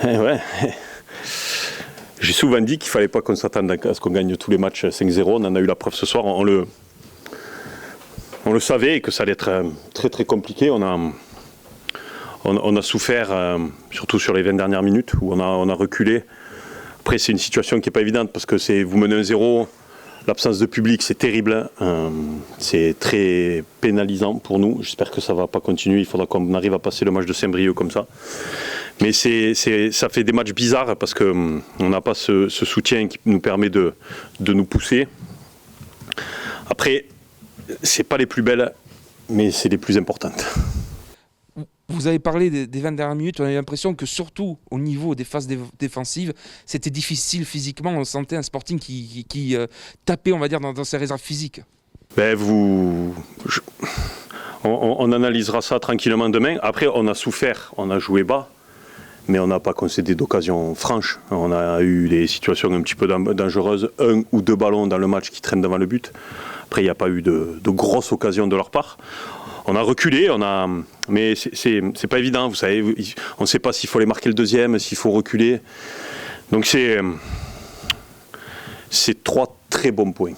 Ouais. J'ai souvent dit qu'il ne fallait pas qu'on s'attende à ce qu'on gagne tous les matchs 5-0. On en a eu la preuve ce soir. On le savait et que ça allait être très très compliqué. On a souffert, surtout sur les 20 dernières minutes, où on a reculé. Après, c'est une situation qui n'est pas évidente parce que vous menez 1-0, l'absence de public, c'est terrible. C'est très pénalisant pour nous. J'espère que ça ne va pas continuer. Il faudra qu'on arrive à passer le match de Saint-Brieuc comme ça. Mais ça fait des matchs bizarres parce qu'on n'a pas ce soutien qui nous permet de nous pousser. Après, c'est pas les plus belles, mais c'est les plus importantes. Vous avez parlé des 20 dernières minutes, on a l'impression que surtout au niveau des phases défensives, c'était difficile physiquement. On sentait un Sporting qui tapait, on va dire, dans ses réserves physiques. On analysera ça tranquillement demain. Après, on a souffert, on a joué bas, mais on n'a pas concédé d'occasion franche. On a eu des situations un petit peu dangereuses, 1 ou 2 ballons dans le match qui traînent devant le but. Après, il n'y a pas eu de grosses occasions de leur part. On a reculé, mais c'est pas évident, vous savez. On ne sait pas s'il faut aller marquer le deuxième, s'il faut reculer. Donc c'est 3 très bons points.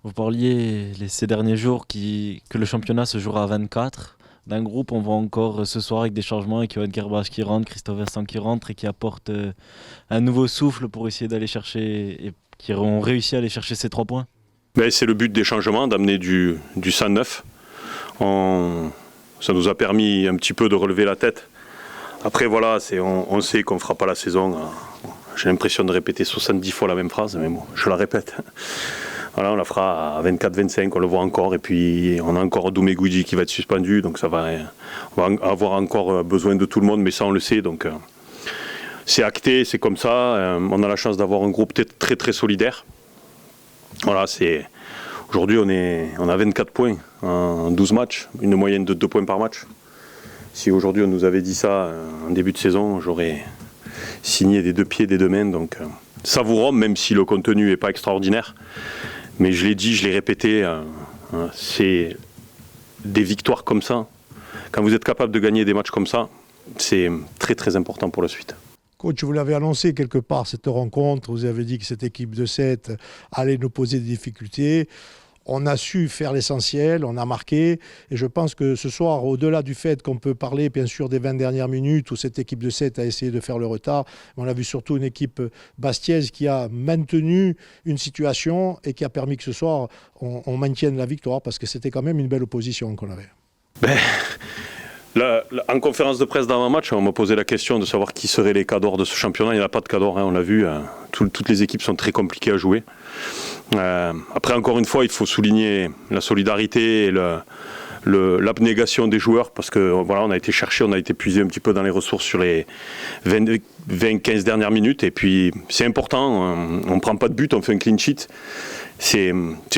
Vous parliez ces derniers jours que le championnat se jouera à 24. D'un groupe, on voit encore ce soir avec des changements, avec Johan Kerbach qui rentre, Christophe Vincent qui rentre et qui apporte un nouveau souffle pour essayer d'aller chercher, et qui ont réussi à aller chercher ces 3 points. C'est le but des changements, d'amener du sang neuf. Ça nous a permis un petit peu de relever la tête. Après voilà, on sait qu'on ne fera pas la saison. J'ai l'impression de répéter 70 fois la même phrase, mais bon, je la répète. Voilà, on la fera à 24-25, on le voit encore. Et puis on a encore Doumé Goudi qui va être suspendu, donc on va avoir encore besoin de tout le monde, mais ça on le sait. Donc c'est acté, c'est comme ça. On a la chance d'avoir un groupe très très solidaire. Voilà, aujourd'hui on a 24 points en 12 matchs, une moyenne de 2 points par match. Si aujourd'hui on nous avait dit ça en début de saison, j'aurais signé des 2 pieds, des 2 mains. Donc savourons, même si le contenu n'est pas extraordinaire. Mais je l'ai dit, je l'ai répété, c'est des victoires comme ça. Quand vous êtes capable de gagner des matchs comme ça, c'est très très important pour la suite. Coach, vous l'avez annoncé quelque part, cette rencontre, vous avez dit que cette équipe de 7 allait nous poser des difficultés. On a su faire l'essentiel, on a marqué. Et je pense que ce soir, au-delà du fait qu'on peut parler bien sûr des 20 dernières minutes où cette équipe de 7 a essayé de faire le retard, on a vu surtout une équipe bastiaise qui a maintenu une situation et qui a permis que ce soir, on maintienne la victoire parce que c'était quand même une belle opposition qu'on avait. En conférence de presse d'avant-match, on m'a posé la question de savoir qui seraient les cadors de ce championnat. Il n'y en a pas de cadors, on l'a vu. Toutes les équipes sont très compliquées à jouer. Après, encore une fois, il faut souligner la solidarité et l'abnégation des joueurs parce que voilà, on a été chercher, on a été puiser un petit peu dans les ressources sur les 20-15 dernières minutes. Et puis, c'est important, on ne prend pas de but, on fait un clean sheet. C'est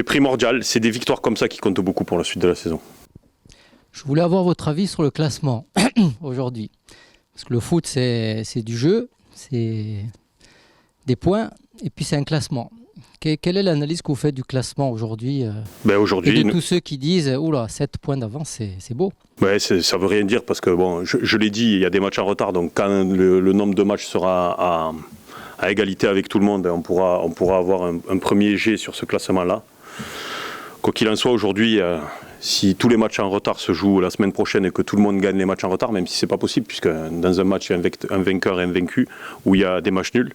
primordial, c'est des victoires comme ça qui comptent beaucoup pour la suite de la saison. Je voulais avoir votre avis sur le classement aujourd'hui. Parce que le foot, c'est du jeu, c'est des points, et puis c'est un classement. Quelle est l'analyse que vous faites du classement aujourd'hui, aujourd'hui et de tous ceux qui disent « Oula, 7 points d'avance, c'est beau ». Ça ne veut rien dire parce que, bon, je l'ai dit, il y a des matchs en retard. Donc quand le nombre de matchs sera à égalité avec tout le monde, on pourra avoir un premier jet sur ce classement-là. Quoi qu'il en soit, aujourd'hui, si tous les matchs en retard se jouent la semaine prochaine et que tout le monde gagne les matchs en retard, même si ce n'est pas possible, puisque dans un match, il y a un vainqueur et un vaincu, où il y a des matchs nuls,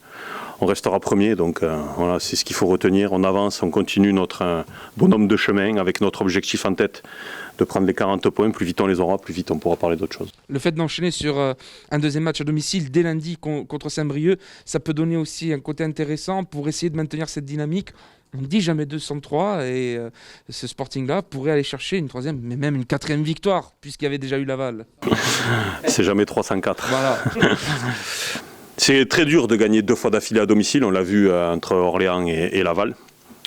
on restera premier. Donc voilà, c'est ce qu'il faut retenir. On avance, on continue notre bonhomme de chemin avec notre objectif en tête de prendre les 40 points. Plus vite on les aura, plus vite on pourra parler d'autre chose. Le fait d'enchaîner sur un deuxième match à domicile dès lundi contre Saint-Brieuc, ça peut donner aussi un côté intéressant pour essayer de maintenir cette dynamique. On ne dit jamais 203 et ce Sporting-là pourrait aller chercher une 3e, mais même une 4e victoire, puisqu'il y avait déjà eu Laval. C'est jamais 304. Voilà. C'est très dur de gagner 2 fois d'affilée à domicile, on l'a vu entre Orléans et Laval.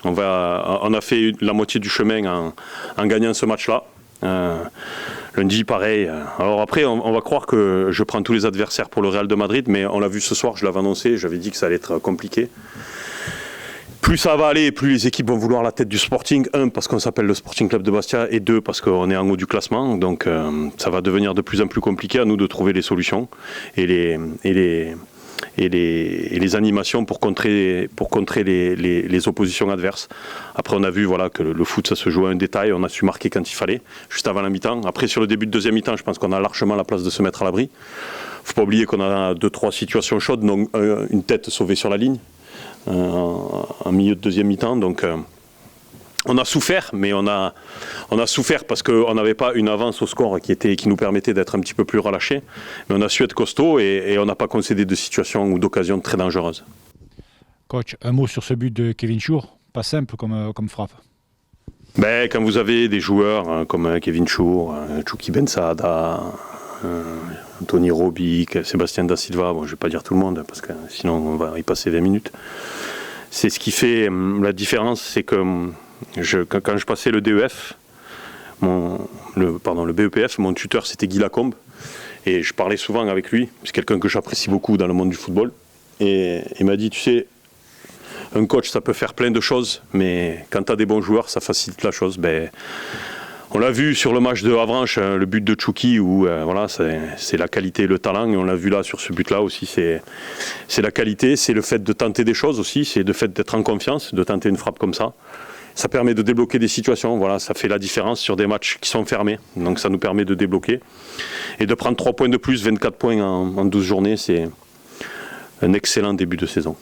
On a fait la moitié du chemin en gagnant ce match-là. Lundi, pareil. Alors après, on va croire que je prends tous les adversaires pour le Real de Madrid, mais on l'a vu ce soir, je l'avais annoncé, j'avais dit que ça allait être compliqué. plus ça va aller, plus les équipes vont vouloir la tête du Sporting. Un, parce qu'on s'appelle le Sporting Club de Bastia, et deux, parce qu'on est en haut du classement. Donc ça va devenir de plus en plus compliqué à nous de trouver les solutions et les animations pour contrer les oppositions adverses. Après, on a vu que le foot, ça se joue à un détail. On a su marquer quand il fallait, juste avant la mi-temps. Après, sur le début de deuxième mi-temps, je pense qu'on a largement la place de se mettre à l'abri. Il ne faut pas oublier qu'on a 2-3 situations chaudes, donc une tête sauvée sur la ligne, en milieu de deuxième mi-temps. Donc, on a souffert, mais on a souffert parce qu'on n'avait pas une avance au score qui nous permettait d'être un petit peu plus relâchés. Mais on a su être costaud et on n'a pas concédé de situations ou d'occasions très dangereuses. Coach, un mot sur ce but de Kevin Chour, pas simple comme frappe. Quand vous avez des joueurs comme Kevin Chour, Chouki Bensada, Anthony Robic, Sébastien Da Silva, je ne vais pas dire tout le monde parce que sinon on va y passer 20 minutes. C'est ce qui fait la différence, c'est que quand je passais le DEF, le BEPF, mon tuteur c'était Guy Lacombe et je parlais souvent avec lui, c'est quelqu'un que j'apprécie beaucoup dans le monde du football, et il m'a dit, tu sais, un coach ça peut faire plein de choses, mais quand tu as des bons joueurs ça facilite la chose. On l'a vu sur le match de Avranches, le but de Chouki, où c'est la qualité et le talent, et on l'a vu là sur ce but-là aussi, c'est la qualité, c'est le fait de tenter des choses aussi, c'est le fait d'être en confiance, de tenter une frappe comme ça. Ça permet de débloquer des situations, ça fait la différence sur des matchs qui sont fermés, donc ça nous permet de débloquer. Et de prendre 3 points de plus, 24 points en 12 journées, c'est un excellent début de saison.